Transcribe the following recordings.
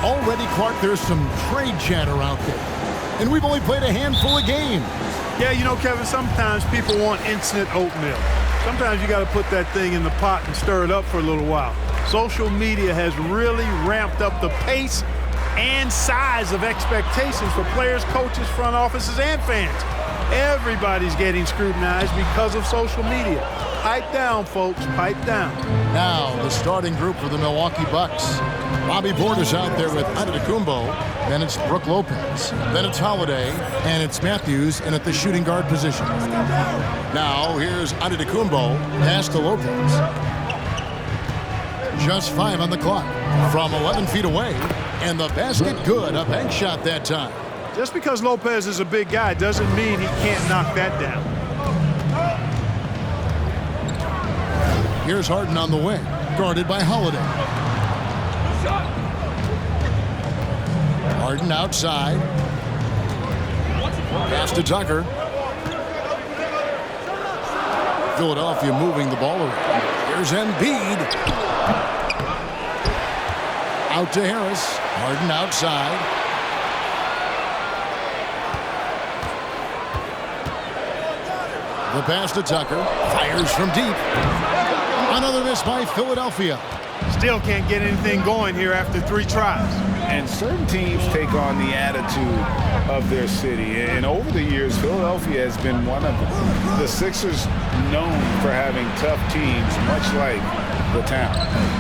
Already, Clark, there's some trade chatter out there. And we've only played a handful of games. Yeah, you know, Kevin, sometimes people want instant oatmeal. Sometimes you got to put that thing in the pot and stir it up for a little while. Social media has really ramped up the pace and size of expectations for players, coaches, front offices, and fans. Everybody's getting scrutinized because of social media. Pipe down, folks. Pipe down. Now, the starting group for the Milwaukee Bucks. Bobby Portis out there with Antetokounmpo. Then it's Brook Lopez. Then it's Holiday. And it's Matthews in at the shooting guard position. Now, here's Antetokounmpo. Pass to Lopez. Just 5 on the clock. From 11 feet away. And the basket good. A bank shot that time. Just because Lopez is a big guy doesn't mean he can't knock that down. Here's Harden on the wing, guarded by Holiday. Harden outside. Pass to Tucker. Philadelphia moving the ball around. Here's Embiid. Out to Harris. Harden outside. The pass to Tucker. Fires from deep. Another miss by Philadelphia. Still can't get anything going here after 3 tries. And certain teams take on the attitude of their city. And over the years, Philadelphia has been one of the Sixers known for having tough teams, much like the town.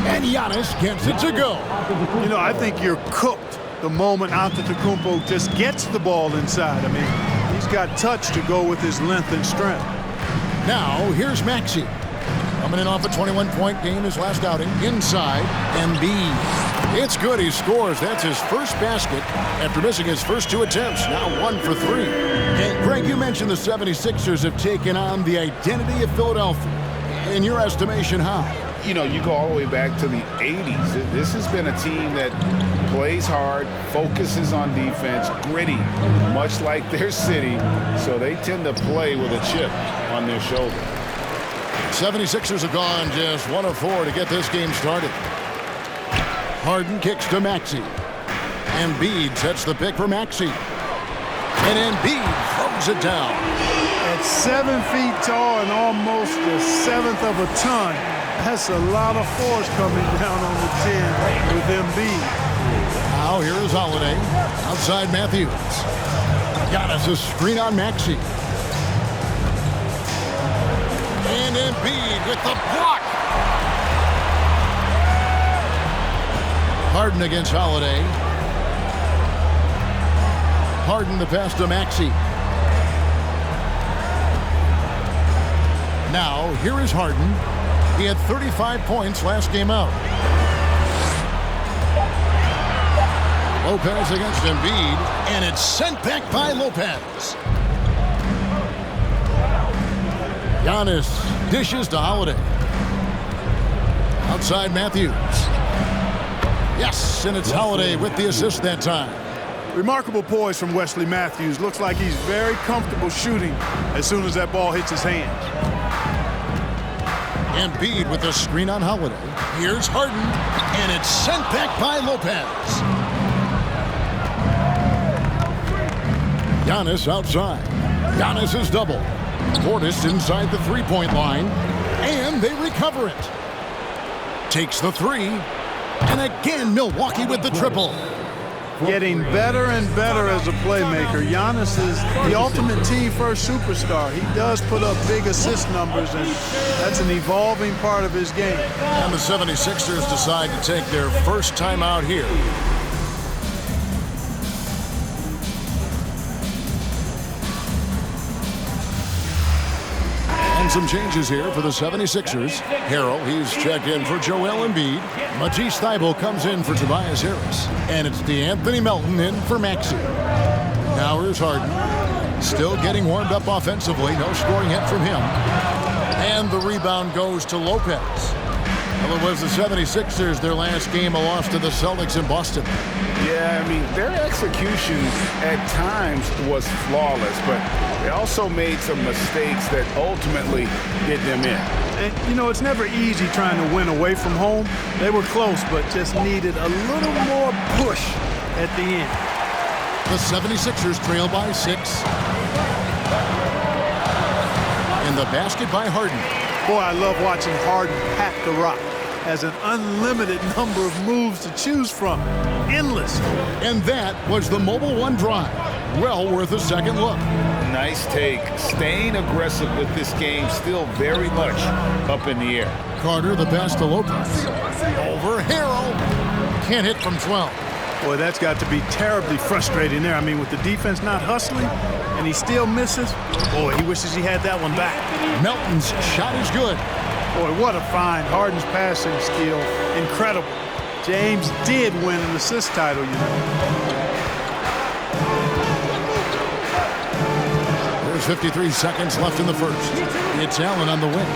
And Giannis gets it to go. You know, I think you're cooked the moment Antetokounmpo just gets the ball inside. I mean, he's got touch to go with his length and strength. Now, here's Maxey. Coming in off a 21-point game his last outing. Inside, Embiid. It's good, he scores. That's his first basket after missing his first 2 attempts. Now 1 for 3. And Greg, you mentioned the 76ers have taken on the identity of Philadelphia. In your estimation, how? You know, you go all the way back to the 80s. This has been a team that plays hard, focuses on defense, gritty, much like their city. So they tend to play with a chip on their shoulder. 76ers have gone just 1 of 4 to get this game started. Harden kicks to Maxey. Embiid sets the pick for Maxey. And Embiid throws it down. At 7 feet tall and almost a 1/7 of a ton, that's a lot of force coming down on the 10 with Embiid. Now here is Holiday. Outside Matthews. Giannis a screen on Maxey. And Embiid with the block. Harden against Holiday. Harden the pass to Maxey. Now, here is Harden. He had 35 points last game out. Lopez against Embiid, and it's sent back by Lopez. Giannis dishes to Holiday. Outside Matthews. Yes, and it's Holiday with the assist that time. Remarkable poise from Wesley Matthews. Looks like he's very comfortable shooting as soon as that ball hits his hands. Embiid with a screen on Holiday. Here's Harden, and it's sent back by Lopez. Giannis outside. Giannis is double. Portis inside the three-point line, and they recover it. Takes the 3, and again Milwaukee with the triple. Getting better and better as a playmaker. Giannis is the ultimate team-first superstar. He does put up big assist numbers, and that's an evolving part of his game. And the 76ers decide to take their first time out here. And some changes here for the 76ers. Harrell, he's checked in for Joel Embiid. Matisse Thybulle comes in for Tobias Harris. And it's DeAnthony Melton in for Maxey. Now here's Harden. Still getting warmed up offensively. No scoring hit from him. And the rebound goes to Lopez. Well, it was the 76ers, their last game, a loss to the Celtics in Boston. Yeah, I mean, their execution at times was flawless, but they also made some mistakes that ultimately did them in. And, you know, it's never easy trying to win away from home. They were close, but just needed a little more push at the end. The 76ers trail by 6. And the basket by Harden. Boy, I love watching Harden pack the rock. Has an unlimited number of moves to choose from. Endless. And that was the Mobile One drive. Well worth a second look. Nice take. Staying aggressive with this game, still very much up in the air. Carter, the pass to Lopez. Over Harrell. Can't hit from 12. Boy, that's got to be terribly frustrating there. I mean, with the defense not hustling and he still misses, boy, he wishes he had that one back. Melton's shot is good. Boy, what a find. Harden's passing skill, incredible. James did win an assist title, you know. There's 53 seconds left in the first. It's Allen on the wing.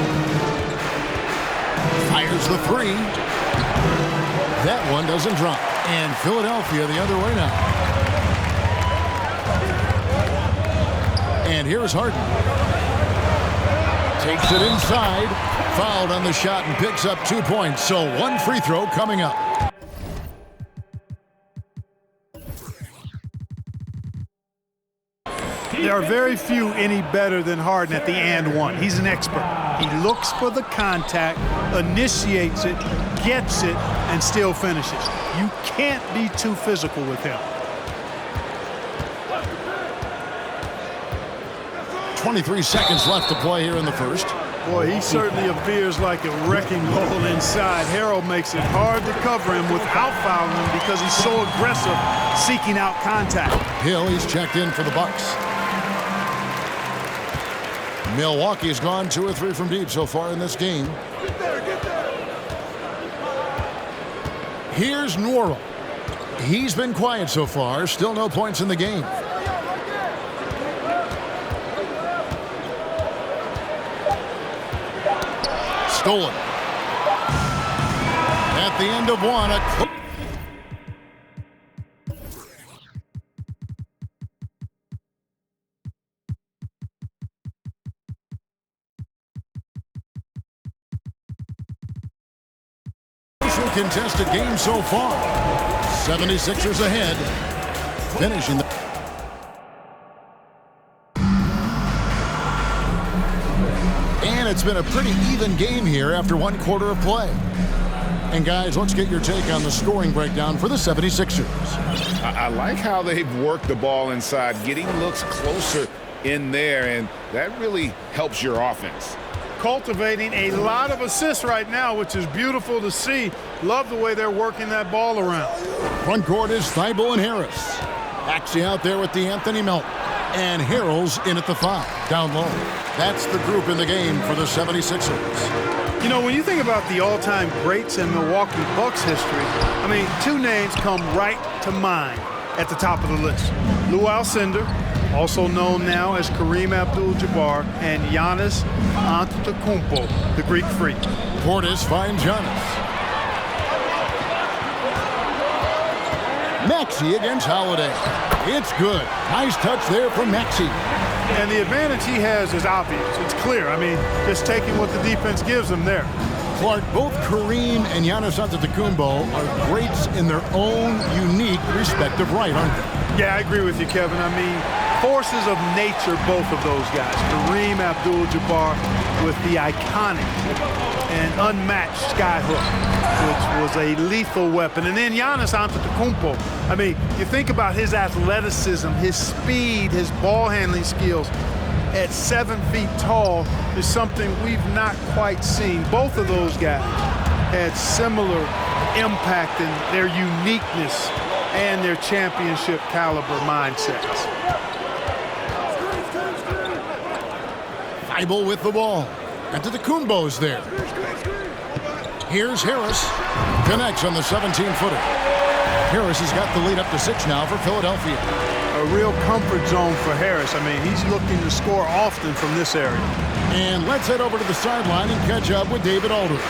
Fires the three. That one doesn't drop. And Philadelphia the other way now. And here's Harden. Takes it inside. Fouled on the shot and picks up 2 points. So one free throw coming up. There are very few any better than Harden at the and one. He's an expert. He looks for the contact, initiates it, gets it, and still finishes. You can't be too physical with him. 23 seconds left to play here in the first. Boy, he certainly appears like a wrecking ball inside. Harrell makes it hard to cover him without fouling him because he's so aggressive, seeking out contact. Hill, he's checked in for the Bucks. Milwaukee has gone 2 or 3 from deep so far in this game. Here's Norrell. He's been quiet so far. Still no points in the game. Stolen. At the end of one, contested game so far. 76ers ahead. Finishing the... And it's been a pretty even game here after 1 quarter of play. And guys, let's get your take on the scoring breakdown for the 76ers. I like how they've worked the ball inside, getting looks closer in there, and that really helps your offense. Cultivating a lot of assists right now, which is beautiful to see. Love the way they're working that ball around. Front court is Thibault and Harris. Axie out there with Anthony Melton. And Harrell's in at the 5, down low. That's the group in the game for the 76ers. You know, when you think about the all-time greats in Milwaukee Bucks history, I mean, 2 names come right to mind at the top of the list. Lou Alcindor, also known now as Kareem Abdul-Jabbar, and Giannis Antetokounmpo, the Greek Freak. Portis finds Giannis. Maxey against Holiday. It's good. Nice touch there from Maxey. And the advantage he has is obvious. It's clear. I mean, just taking what the defense gives him there. Clark, both Kareem and Giannis Antetokounmpo are greats in their own unique respective right, aren't they? Yeah, I agree with you, Kevin. I mean, forces of nature, both of those guys. Kareem Abdul-Jabbar with the iconic and unmatched skyhook, which was a lethal weapon. And then Giannis Antetokounmpo. I mean, you think about his athleticism, his speed, his ball handling skills. At 7 feet tall is something we've not quite seen. Both of those guys had similar impact in their uniqueness and their championship caliber mindsets. Thibault with the ball. Antetokounmpo's there. Here's Harris. Connects on the 17-footer. Harris has got the lead up to 6 now for Philadelphia. A real comfort zone for Harris. I mean, he's looking to score often from this area. And let's head over to the sideline and catch up with David Aldridge.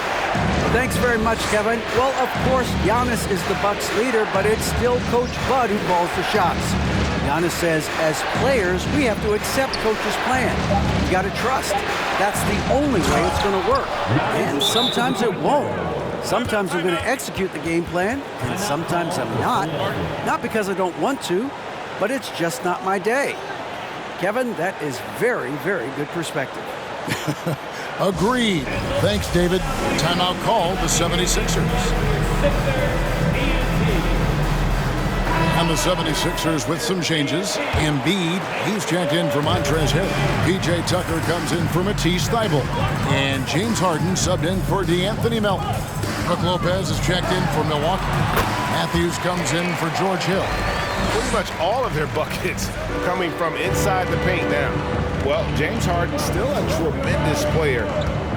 Thanks very much, Kevin. Well, of course, Giannis is the Bucks leader, but it's still Coach Bud who calls the shots. Giannis says, as players, we have to accept Coach's plan. You got to trust. That's the only way it's going to work. And sometimes it won't. Sometimes I'm going to execute the game plan, and sometimes I'm not. Not because I don't want to, but it's just not my day. Kevin, that is very, very good perspective. Agreed. Thanks, David. Timeout call, the 76ers. And the 76ers with some changes. Embiid, he's checked in for Montrezl Harrell. P.J. Tucker comes in for Matisse Thybulle. And James Harden subbed in for DeAnthony Melton. Brook Lopez is checked in for Milwaukee. Matthews comes in for George Hill. Pretty much all of their buckets coming from inside the paint now. Well, James Harden still a tremendous player,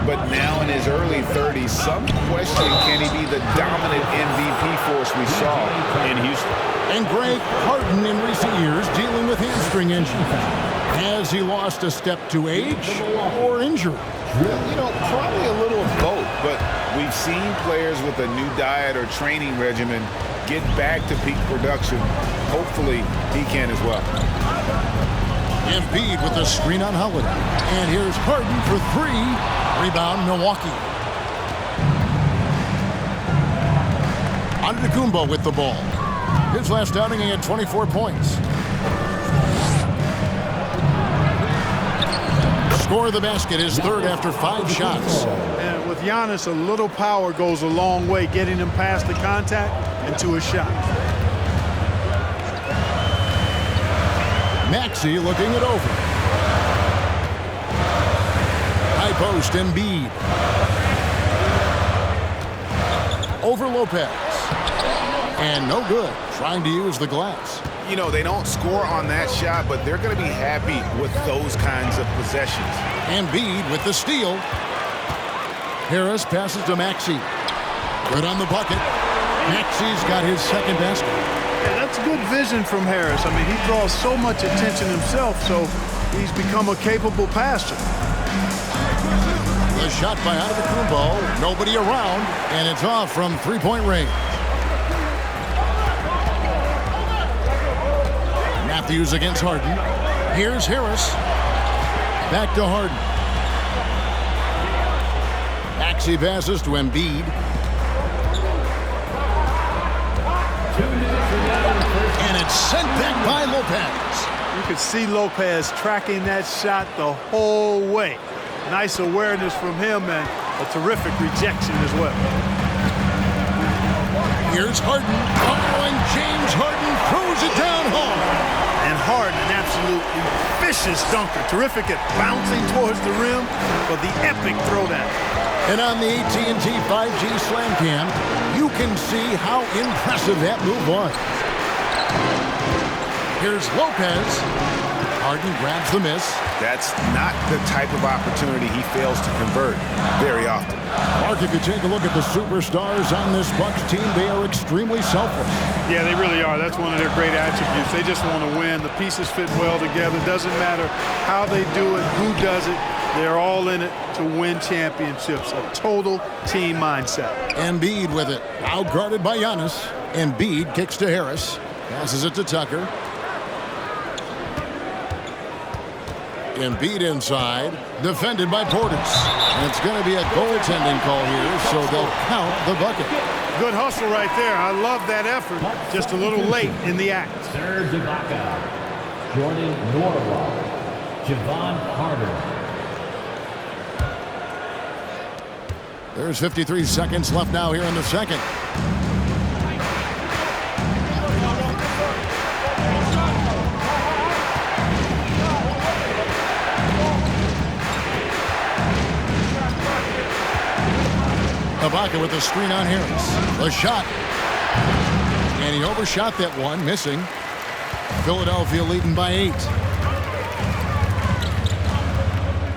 but now in his early 30s, some question can he be the dominant MVP force we saw in Houston. And Greg, Harden in recent years dealing with hamstring injuries. Has he lost a step to age or injury? You know, probably a little of both, but we've seen players with a new diet or training regimen get back to peak production. Hopefully, he can as well. Embiid with the screen on Holiday. And here's Harden for three. Rebound, Milwaukee. Antetokounmpo with the ball. His last outing, he had 24 points. Score of the basket, his third after 5 shots. And with Giannis, a little power goes a long way, getting him past the contact and to a shot. Maxey looking it over. High post, Embiid. Over Lopez. And no good. Trying to use the glass. You know, they don't score on that shot, but they're going to be happy with those kinds of possessions. Embiid with the steal. Harris passes to Maxey. Good on the bucket. Maxey's got his second basket. Yeah, that's good vision from Harris. I mean, he draws so much attention himself, so he's become a capable passer. The shot by Antetokounmpo. Nobody around, and it's off from three-point range. Matthews against Harden. Here's Harris. Back to Harden. Maxey passes to Embiid. And it's sent back by Lopez. You could see Lopez tracking that shot the whole way. Nice awareness from him and a terrific rejection as well. Here's Harden. Oh, and James Harden throws it down hard. And Harden, an absolutely vicious dunker. Terrific at bouncing towards the rim for the epic throwdown. And on the AT&T 5G Slam Cam, you can see how impressive that move was. Here's Lopez. Harden grabs the miss. That's not the type of opportunity he fails to convert very often. Mark, if you take a look at the superstars on this Bucks team, they are extremely selfless. Yeah, they really are. That's one of their great attributes. They just want to win. The pieces fit well together. Doesn't matter how they do it, who does it. They're all in it to win championships. A total team mindset. Embiid with it. Out guarded by Giannis. Embiid kicks to Harris. Passes it to Tucker. Embiid inside, defended by Portis. And it's going to be a goaltending call here, so they'll count the bucket. Good hustle right there. I love that effort. Just a little late in the act. Serge Ibaka, Jordan Norwalk, Javon Carter. There's 53 seconds left now here in the second. Ibaka with the screen on Harris. The shot. And he overshot that one, missing. Philadelphia leading by 8.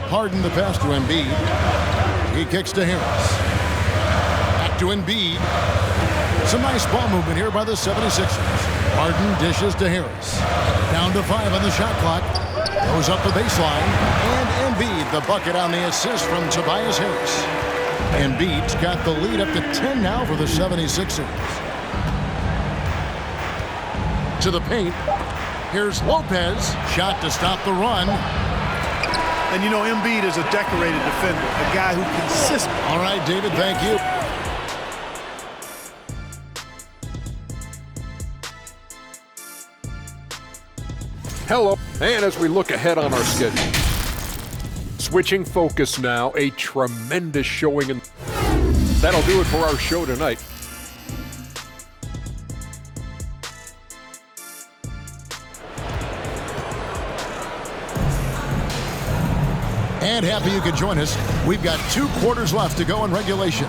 Harden the pass to Embiid. He kicks to Harris. Back to Embiid. Some nice ball movement here by the 76ers. Harden dishes to Harris. Down to 5 on the shot clock. Goes up the baseline. And Embiid the bucket on the assist from Tobias Harris. Embiid's got the lead up to 10 now for the 76ers. To the paint. Here's Lopez. Shot to stop the run. And you know, Embiid is a decorated defender, a guy who consistently. All right, David, thank you. Hello, and as we look ahead on our schedule, switching focus now, a tremendous showing, and that'll do it for our show tonight. And happy you could join us. We've got 2 quarters left to go in regulation.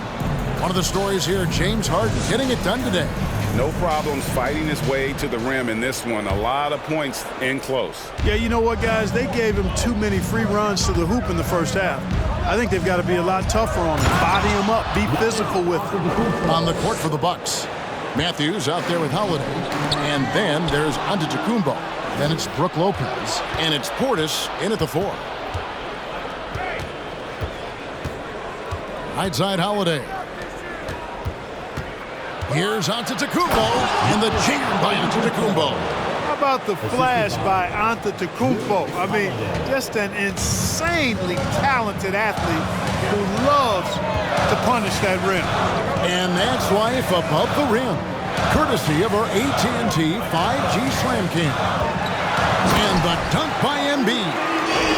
One of the stories here, James Harden getting it done today. No problems fighting his way to the rim in this one. A lot of points in close. Yeah, you know what, guys? They gave him too many free runs to the hoop in the first half. I think they've got to be a lot tougher on him. Body him up. Be physical with him. On the court for the Bucks. Matthews out there with Holiday. And then there's Antetokounmpo. Then it's Brook Lopez. And it's Portis in at the 4. Right side Holiday. Here's Antetokounmpo, and the jam by Antetokounmpo. How about the flash by Antetokounmpo? I mean, just an insanely talented athlete who loves to punish that rim. And that's life above the rim, courtesy of our AT&T 5G Slam Cam. And the dunk by Embiid.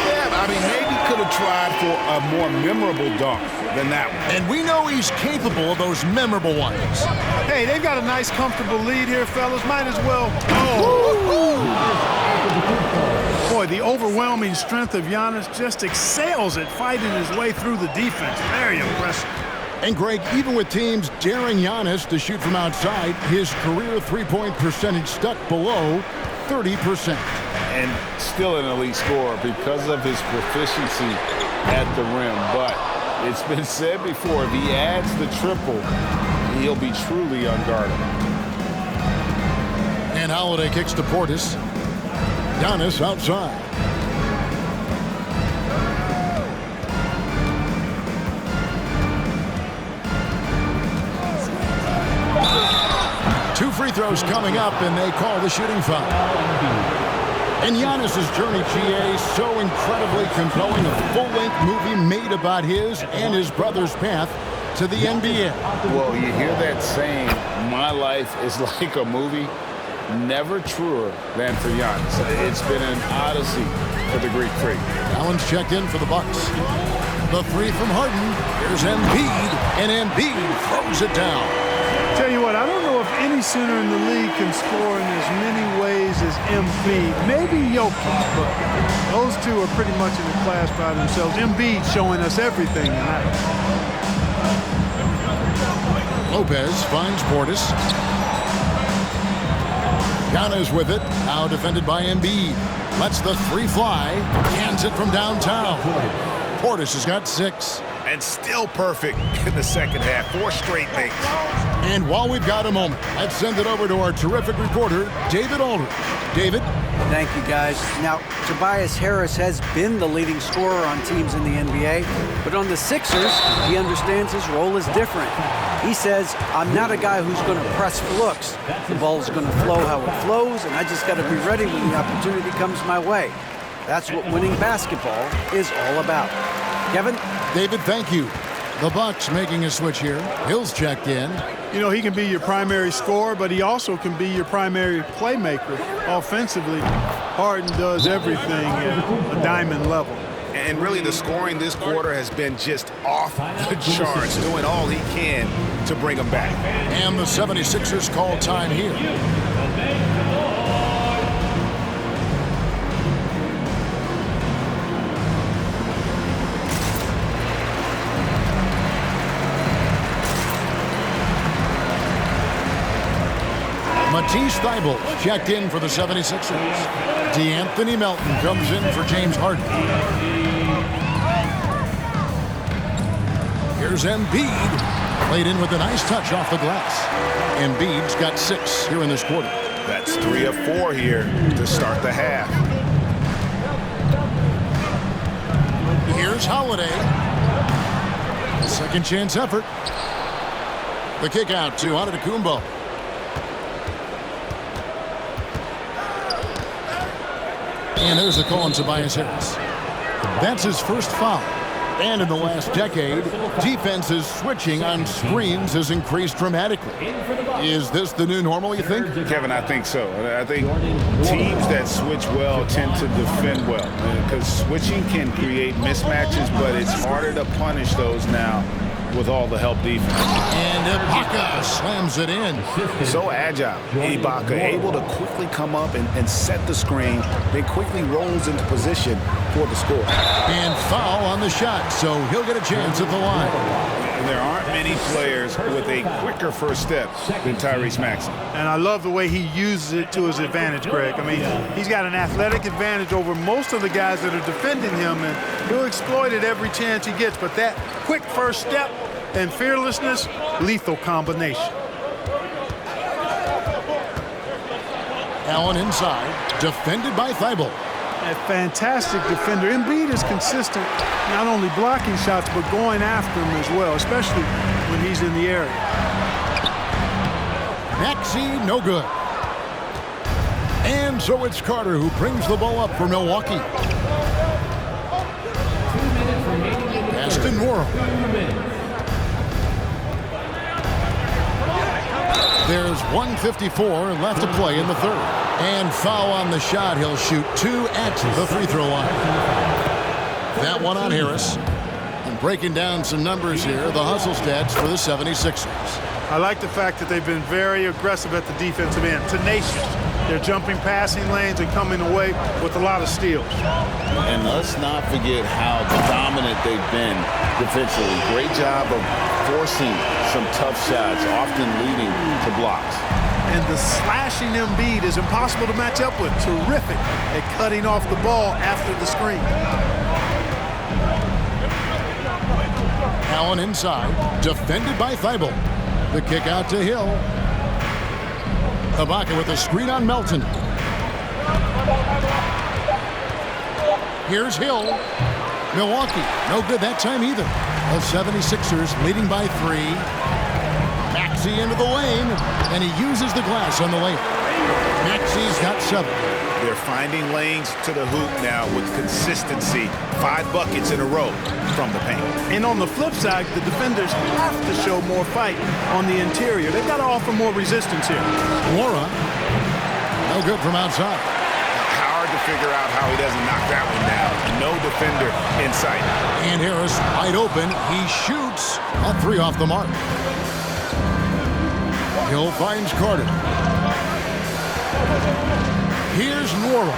Yeah, I mean, maybe could have tried for a more memorable dunk than that one. And we know he's capable of those memorable ones. Hey, they've got a nice, comfortable lead here, fellas. Might as well. Boy, the overwhelming strength of Giannis just excels at fighting his way through the defense. Very impressive. And Greg, even with teams daring Giannis to shoot from outside, his career three-point percentage stuck below 30%. And still an elite scorer because of his proficiency at the rim. But it's been said before, if he adds the triple, he'll be truly unguardable. And Holiday kicks to Portis. Giannis outside. Two free throws coming up, and they call the shooting foul. And Giannis's journey, GA, so incredibly compelling. A full-length movie made about his and his brother's path to the NBA. Well, you hear that saying, my life is like a movie. Never truer than for Giannis. It's been an odyssey for the Greek freak. Allen's checked in for the Bucks. The 3 from Harden. Here's Embiid, and Embiid throws it down. Tell you what, I don't know if any center in the league can score in as many ways as Embiid. Maybe Jokic, but those two are pretty much in a class by themselves. Embiid showing us everything tonight. Lopez finds Portis. Giannis with it, now defended by Embiid. Lets the 3 fly, cans it from downtown. Portis has got 6. And still perfect in the second half. 4 straight makes. And while we've got a moment, let's send it over to our terrific reporter, David Aldridge. David? Thank you, guys. Now, Tobias Harris has been the leading scorer on teams in the NBA, but on the Sixers, he understands his role is different. He says, I'm not a guy who's going to press for looks. The ball's going to flow how it flows, and I just got to be ready when the opportunity comes my way. That's what winning basketball is all about. Kevin? David, thank you. The Bucks making a switch here. Hill's checked in. You know, he can be your primary scorer, but he also can be your primary playmaker offensively. Harden does everything at a diamond level. And really the scoring this quarter has been just off the charts, doing all he can to bring them back. And the 76ers call time here. Matisse Thybulle checked in for the 76ers. DeAnthony Melton comes in for James Harden. Here's Embiid. Played in with a nice touch off the glass. Embiid's got 6 here in this quarter. That's 3 of 4 here to start the half. Here's Holiday. Second chance effort. The kick out to Antetokounmpo. And there's the call on Tobias Harris. That's his first foul. And in the last decade, defenses switching on screens has increased dramatically. Is this the new normal, you think? Kevin, I think so. I think teams that switch well tend to defend well because switching can create mismatches, but it's harder to punish those now with all the help defense. And Ibaka slams it in. So agile. Ibaka able to quickly come up and set the screen, then quickly rolls into position for the score. And foul on the shot, so he'll get a chance at the line. There aren't many players with a quicker first step than Tyrese Maxey. And I love the way he uses it to his advantage, Greg. I mean, he's got an athletic advantage over most of the guys that are defending him, and he'll exploit it every chance he gets. But that quick first step and fearlessness, lethal combination. Allen inside, defended by Thibault. A fantastic defender. Embiid is consistent, not only blocking shots, but going after them as well, especially when he's in the area. Maxey, no good. And so it's Carter who brings the ball up for Milwaukee. Pass to Nora. There's 1:54 left to play in the third. And foul on the shot. He'll shoot 2 at the free throw line. That one on Harris. And breaking down some numbers here, the hustle stats for the 76ers. I like the fact that they've been very aggressive at the defensive end, tenacious. They're jumping passing lanes and coming away with a lot of steals. And let's not forget how dominant they've been defensively. Great job of forcing some tough shots, often leading to blocks. And the slashing Embiid is impossible to match up with. Terrific at cutting off the ball after the screen. Allen inside, defended by Thibault. The kick out to Hill. Ibaka with a screen on Melton. Here's Hill. Milwaukee, no good that time either. The 76ers leading by 3. Maxey into the lane, and he uses the glass on the layup. Maxey's got 7. They're finding lanes to the hoop now with consistency. 5 buckets in a row from the paint. And on the flip side, the defenders have to show more fight on the interior. They've got to offer more resistance here. Mora, no good from outside. Hard to figure out how he doesn't knock that one down. No defender in sight. And Harris wide open. He shoots a 3 off the mark. Hill finds Carter. Here's Nora.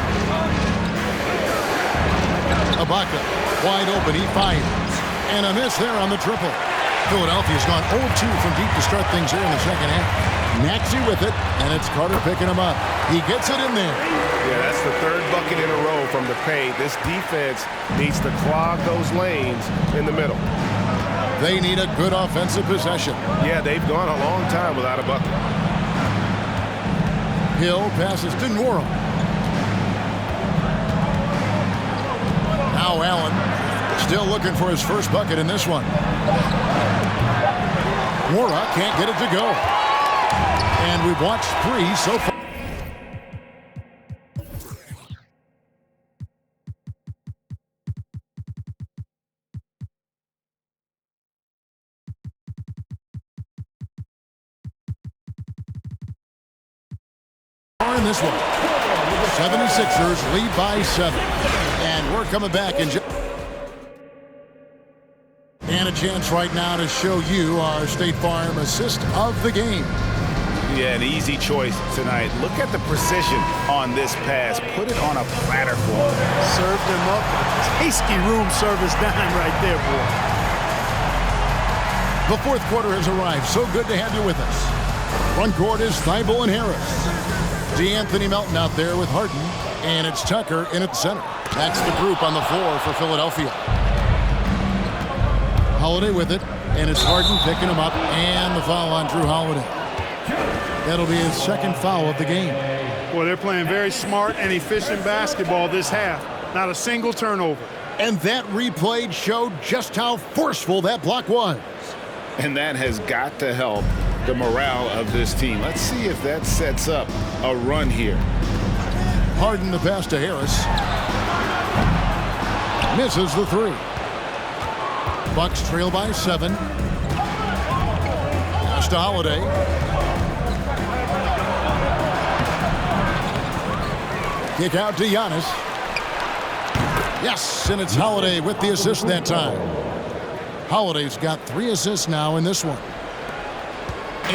Ibaka wide open. He fires. And a miss there on the triple. Philadelphia's gone 0-2 from deep to start things here in the second half. Maxey with it, and it's Carter picking him up. He gets it in there. Yeah, that's the 3rd bucket in a row from the paint. This defense needs to clog those lanes in the middle. They need a good offensive possession. Yeah, they've gone a long time without a bucket. Hill passes to Nora. Now Allen still looking for his first bucket in this one. Nora can't get it to go. And we've watched 3 so far. In this one, 76ers lead by 7. And we're coming back in and a chance right now to show you our State Farm assist of the game. Yeah, an easy choice tonight. Look at the precision on this pass. Put it on a platter for him. Served him up. Tasty room service dime right there, boy. The fourth quarter has arrived. So good to have you with us. Front court is Thibault and Harris. DeAnthony Melton out there with Harden. And it's Tucker in at the center. That's the group on the floor for Philadelphia. Holiday with it. And it's Harden picking him up. And the foul on Drew Holiday. That'll be his 2nd foul of the game. Boy, they're playing very smart and efficient basketball this half. Not a single turnover. And that replay showed just how forceful that block was. And that has got to help the morale of this team. Let's see if that sets up a run here. Harden the pass to Harris. Misses the three. Bucks trail by 7. Pass to Holiday. Kick out to Giannis. Yes, and it's Holiday with the assist that time. Holiday's got 3 assists now in this one.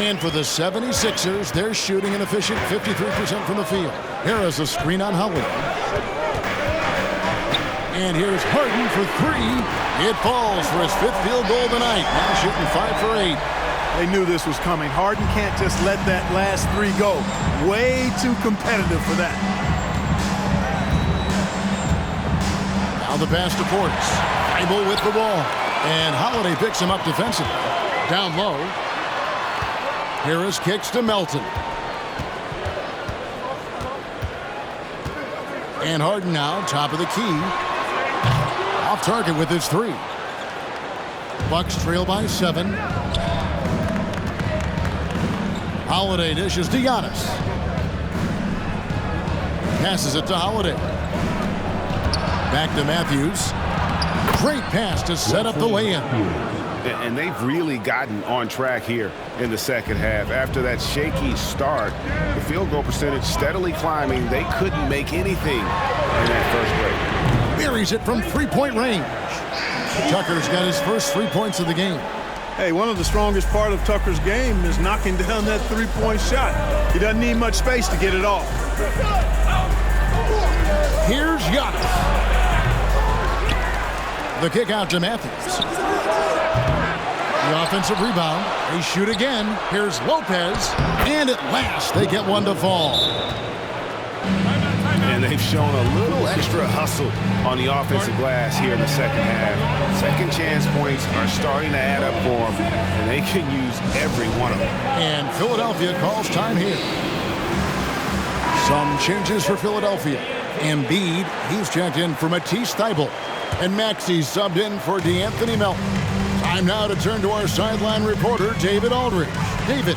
And for the 76ers, they're shooting an efficient 53% from the field. Here is a screen on Holiday. And here's Harden for 3. It falls for his 5th field goal tonight. Now shooting 5 for 8. They knew this was coming. Harden can't just let that last 3 go. Way too competitive for that. Now the pass to Portis. Bible with the ball. And Holiday picks him up defensively. Down low. Harris kicks to Melton. And Harden now, top of the key. Off target with his 3. Bucks trail by 7. Holiday dishes to Giannis. Passes it to Holiday. Back to Matthews. Great pass to set up the lay-in. And they've really gotten on track here in the second half. After that shaky start, the field goal percentage steadily climbing. They couldn't make anything in that first break. Buries it from 3-point range. Tucker's got his first 3 points of the game. Hey, one of the strongest part of Tucker's game is knocking down that 3-point shot. He doesn't need much space to get it off. Here's Giannis. The kick out to Matthews. The offensive rebound. They shoot again. Here's Lopez. And at last, they get one to fall. And they've shown a little extra hustle on the offensive glass here in the second half. Second chance points are starting to add up for them, and they can use every one of them. And Philadelphia calls time here. Some changes for Philadelphia. Embiid, he's checked in for Matisse Thybulle. And Maxey subbed in for DeAnthony Melton. Time now to turn to our sideline reporter, David Aldridge. David.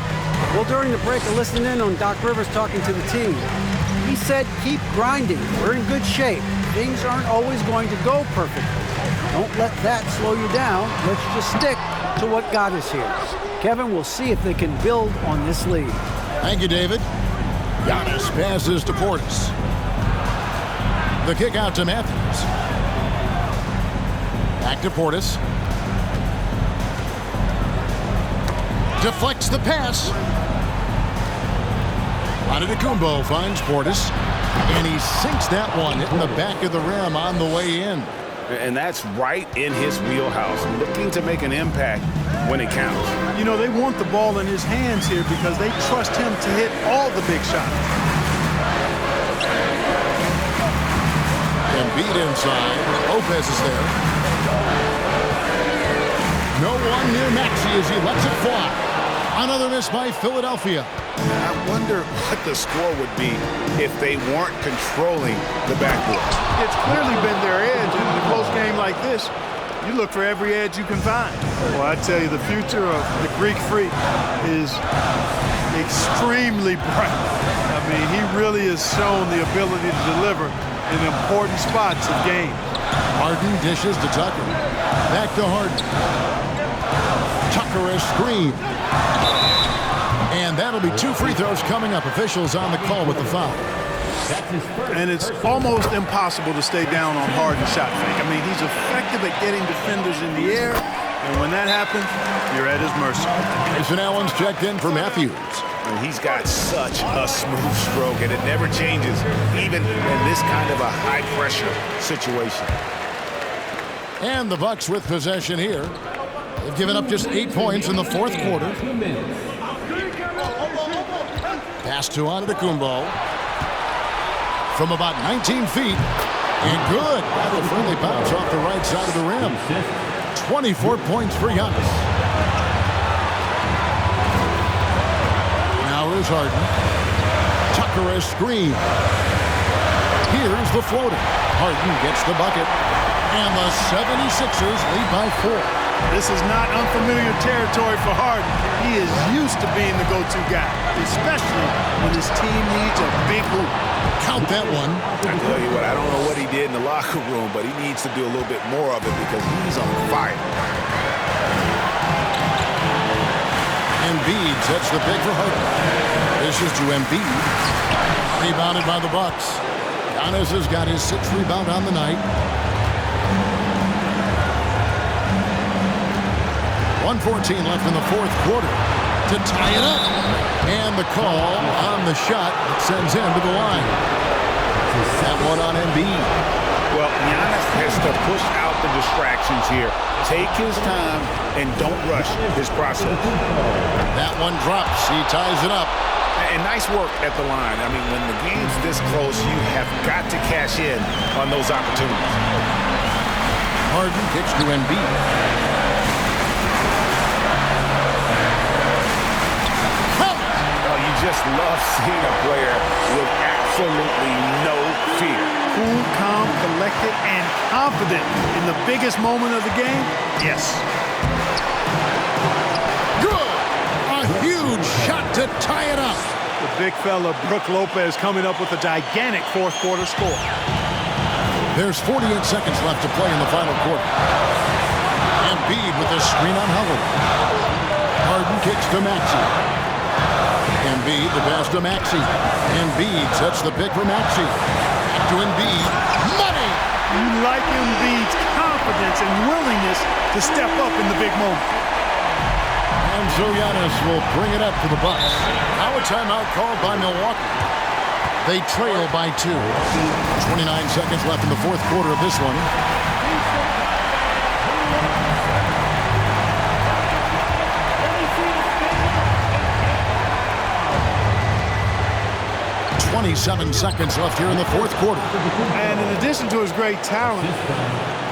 Well, during the break, I listened in on Doc Rivers talking to the team. He said, keep grinding. We're in good shape. Things aren't always going to go perfectly. Don't let that slow you down. Let's just stick to what got us here. Kevin, we'll see if they can build on this lead. Thank you, David. Giannis passes to Portis. The kick out to Matthews. Back to Portis. Deflects the pass. Antetokounmpo finds Portis. And he sinks that one, hitting the back of the rim on the way in. And that's right in his wheelhouse, looking to make an impact when it counts. You know, they want the ball in his hands here because they trust him to hit all the big shots. Embiid inside. Lopez is there. No one near Maxey as he lets it fly. Another miss by Philadelphia. I wonder what the score would be if they weren't controlling the backcourt. It's clearly been their edge in a close game like this. You look for every edge you can find. Well, I tell you, the future of the Greek Freak is extremely bright. I mean, he really has shown the ability to deliver in important spots of games. Harden dishes to Tucker. Back to Harden. Tucker a screen. And that'll be 2 free throws coming up. Officials on the call with the foul. And it's almost impossible to stay down on Harden's shot fake. I mean, he's effective at getting defenders in the air. And when that happens, you're at his mercy. Grayson Allen's checked in for Matthews. And he's got such a smooth stroke, and it never changes, even in this kind of a high-pressure situation. And the Bucks with possession here. They've given up just 8 points in the fourth quarter. Pass to Antetokounmpo from about 19 feet. And good. Rather friendly bounce off the right side of the rim. 24 points for Giannis. Now is Harden. Tucker a screen. Here's the floater. Harden gets the bucket. And the 76ers lead by 4. This is not unfamiliar territory for Harden. He is used to being the go-to guy, especially when his team needs a big hoop. Count that one. I tell you what, I don't know what he did in the locker room, but he needs to do a little bit more of it because he's on fire. Embiid sets the pick for Harden. This is to Embiid. Rebounded by the Bucks. Giannis has got his 6th rebound on the night. 1:14 left in the 4th quarter to tie it up. And the call on the shot that sends him to the line. That one on Embiid. Well, Giannis has to push out the distractions here. Take his time and don't rush his process. That one drops. He ties it up. And nice work at the line. I mean, when the game's this close, you have got to cash in on those opportunities. Harden kicks to Embiid. Just love seeing a player with absolutely no fear. Cool, calm, collected, and confident in the biggest moment of the game? Yes. Good! A huge shot to tie it up. The big fella, Brook Lopez, coming up with a gigantic 4th quarter score. There's 48 seconds left to play in the final quarter. Embiid with a screen on Howard. Harden kicks to Maxey. Embiid, the pass to Maxey. Embiid sets the pick for Maxey. Back to Embiid. Money! You like Embiid's confidence and willingness to step up in the big moment. And so Giannis will bring it up for the Bucks. Now a timeout called by Milwaukee. They trail by 2. 29 seconds left in the 4th quarter of this one. 27 seconds left here in the 4th quarter. And in addition to his great talent,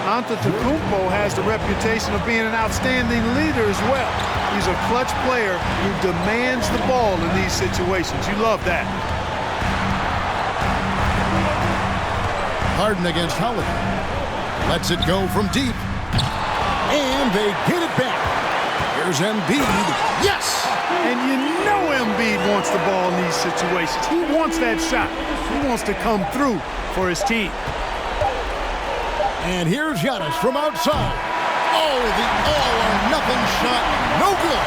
Antetokounmpo has the reputation of being an outstanding leader as well. He's a clutch player who demands the ball in these situations. You love that. Harden against Howard. Lets it go from deep. And they get it back. Here's Embiid. Yes! And you know Embiid wants the ball in these situations. He wants that shot. He wants to come through for his team. And here's Giannis from outside. Oh, the all-or-nothing shot. No good.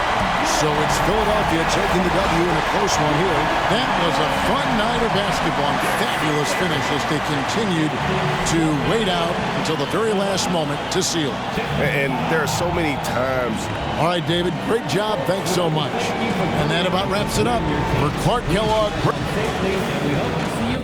So it's Philadelphia taking the W in a close one here. That was a fun night of basketball. Fabulous finish as they continued to wait out until the very last moment to seal it. And there are so many times. All right, David, great job. Thanks so much. And that about wraps it up for Clark Kellogg. We hope to see you